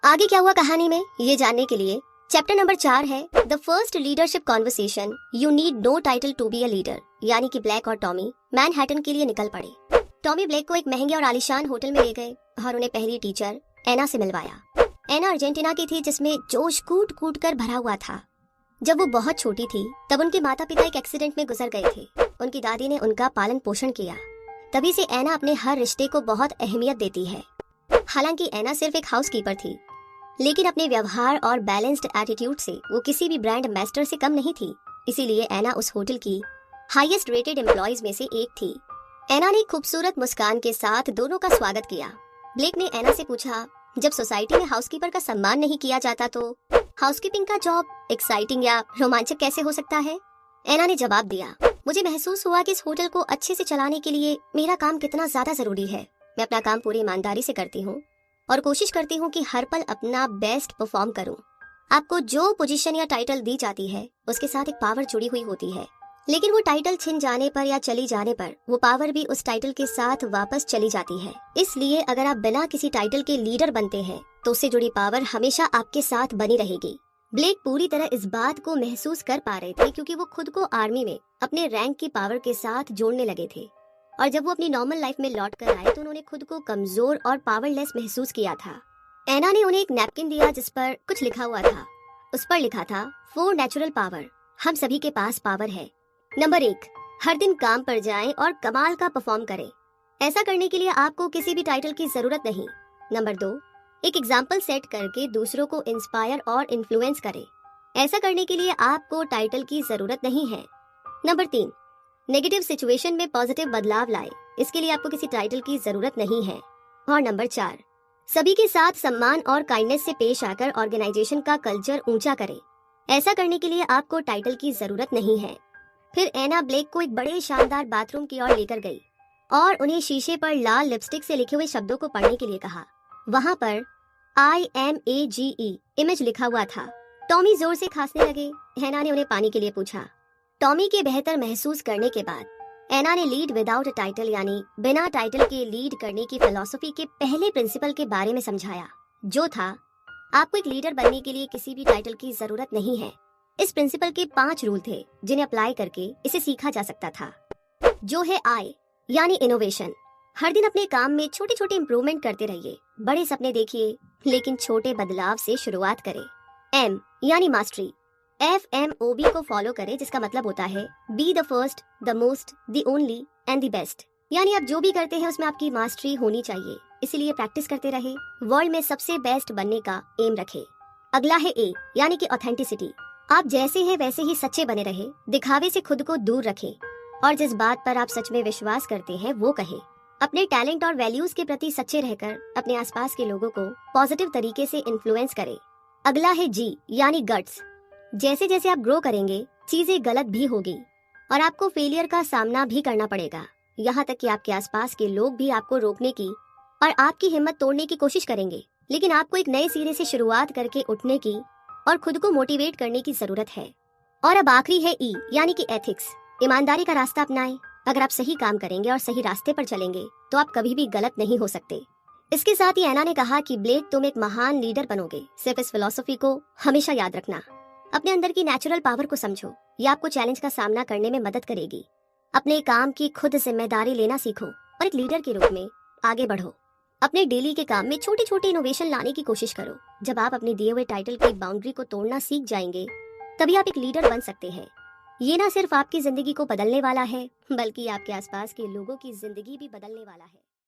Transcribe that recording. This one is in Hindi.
आगे क्या हुआ कहानी में, ये जानने के लिए चैप्टर नंबर 4 है the first leadership conversation. You need no title to be a leader. यानी कि ब्लैक और टॉमी मैनहट्टन के लिए निकल पड़े। टॉमी ब्लैक को एक महंगे और आलीशान होटल में ले गए और उन्हें पहली टीचर एना से मिलवाया। एना अर्जेंटीना की थी, जिसमें जोश कूट कूट कर भरा हुआ था। जब वो बहुत छोटी थी तब उनके माता पिता एक एक्सीडेंट में गुजर गए थे। उनकी दादी ने उनका पालन पोषण किया। तभी से एना अपने हर रिश्ते को बहुत अहमियत देती है। हालांकि एना सिर्फ एक हाउसकीपर थी, लेकिन अपने व्यवहार और बैलेंस्ड एटीट्यूड से वो किसी भी ब्रांड एम्बेसडर से कम नहीं थी। इसीलिए एना उस होटल की हाईएस्ट रेटेड एम्प्लॉयज में से एक थी। एना ने खूबसूरत मुस्कान के साथ दोनों का स्वागत किया। ब्लेक ने एना से पूछा, जब सोसाइटी में हाउसकीपर का सम्मान नहीं किया जाता तो हाउसकीपिंग का जॉब एक्साइटिंग या रोमांचक कैसे हो सकता है? एना ने जवाब दिया, मुझे महसूस हुआ कि इस होटल को अच्छे से चलाने के लिए मेरा काम कितना ज्यादा जरूरी है। मैं अपना काम पूरी ईमानदारी से करती हूँ और कोशिश करती हूँ कि हर पल अपना बेस्ट परफॉर्म करूँ। आपको जो पोजीशन या टाइटल दी जाती है उसके साथ एक पावर जुड़ी हुई होती है, लेकिन वो टाइटल छिन जाने पर या चली जाने पर वो पावर भी उस टाइटल के साथ वापस चली जाती है। इसलिए अगर आप बिना किसी टाइटल के लीडर बनते हैं तो उससे जुड़ी पावर हमेशा आपके साथ बनी रहेगी। ब्लेक पूरी तरह इस बात को महसूस कर पा रहे थे, क्योंकि वो खुद को आर्मी में अपने रैंक की पावर के साथ जोड़ने लगे थे। और जब वो अपनी नॉर्मल लाइफ में लौट कर आए तो उन्होंने खुद को कमजोर और पावरलेस महसूस किया था। एना ने उन्हें एक नैपकिन दिया जिस पर कुछ लिखा हुआ था। उस पर लिखा था, 4 नेचुरल पावर। हम सभी के पास पावर है। नंबर 1, हर दिन काम पर जाएं और कमाल का परफॉर्म करें। ऐसा करने के लिए आपको किसी भी टाइटल की जरूरत नहीं। नंबर 2, एक एग्जाम्पल सेट करके दूसरों को इंस्पायर और इन्फ्लुएंस करें। ऐसा करने के लिए आपको टाइटल की जरूरत नहीं है। नंबर 3, नेगेटिव सिचुएशन में पॉजिटिव बदलाव लाए। इसके लिए आपको किसी टाइटल की जरूरत नहीं है। और नंबर 4, सभी के साथ सम्मान और काइंडनेस से पेश आकर ऑर्गेनाइजेशन का कल्चर ऊंचा करें। ऐसा करने के लिए आपको टाइटल की जरूरत नहीं है। फिर एना ब्लेक को एक बड़े शानदार बाथरूम की ओर लेकर गई और उन्हें शीशे पर लाल लिपस्टिक से लिखे हुए शब्दों को पढ़ने के लिए कहा। वहाँ पर IMAGE इमेज लिखा हुआ था। टॉमी जोर से खांसने लगे। एना ने उन्हें पानी के लिए पूछा। टॉमी के बेहतर महसूस करने के बाद एना ने लीड विदाउट टाइटल यानी बिना टाइटल के लीड करने की फिलॉसफी के पहले प्रिंसिपल के बारे में समझाया, जो था आपको एक लीडर बनने के लिए किसी भी टाइटल की जरूरत नहीं है। इस प्रिंसिपल के 5 रूल थे जिन्हें अप्लाई करके इसे सीखा जा सकता था, जो है I यानी इनोवेशन। हर दिन अपने काम में छोटे छोटे इम्प्रूवमेंट करते रहिए। बड़े सपने देखिए लेकिन छोटे बदलाव से शुरुआत करें। M यानी मास्टरी। FMOB को फॉलो करें, जिसका मतलब होता है be the first, the most, the only and the best. यानी आप जो भी करते हैं उसमें आपकी मास्टरी होनी चाहिए, इसीलिए प्रैक्टिस करते रहे। वर्ल्ड में सबसे बेस्ट बनने का एम रखें। अगला है A यानी कि ऑथेंटिसिटी। आप जैसे हैं वैसे ही सच्चे बने रहे। दिखावे से खुद को दूर रखें और जिस बात पर आप सच में विश्वास करते हैं वो कहें। अपने टैलेंट और वैल्यूज के प्रति सच्चे रहकर अपने आसपास के लोगों को पॉजिटिव तरीके से इन्फ्लुएंस करें। अगला है G यानी गट्स। जैसे जैसे आप ग्रो करेंगे चीजें गलत भी होगी और आपको फेलियर का सामना भी करना पड़ेगा। यहाँ तक कि आपके आसपास के लोग भी आपको रोकने की और आपकी हिम्मत तोड़ने की कोशिश करेंगे, लेकिन आपको एक नए सिरे से शुरुआत करके उठने की और खुद को मोटिवेट करने की जरूरत है। और अब आखिरी है E यानी कि एथिक्स। ईमानदारी का रास्ता अपनाएं। अगर आप सही काम करेंगे और सही रास्ते पर चलेंगे तो आप कभी भी गलत नहीं हो सकते। इसके साथ ही एना ने कहा कि ब्लेक, तुम एक महान लीडर बनोगे। सिर्फ इस फिलॉसफी को हमेशा याद रखना। अपने अंदर की नेचुरल पावर को समझो, ये आपको चैलेंज का सामना करने में मदद करेगी। अपने काम की खुद जिम्मेदारी लेना सीखो और एक लीडर के रूप में आगे बढ़ो। अपने डेली के काम में छोटे छोटे इनोवेशन लाने की कोशिश करो। जब आप अपने दिए हुए टाइटल की बाउंड्री को तोड़ना सीख जाएंगे तभी आप एक लीडर बन सकते हैं। ये ना सिर्फ आपकी जिंदगी को बदलने वाला है, बल्कि आपके आसपास के लोगों की जिंदगी भी बदलने वाला है।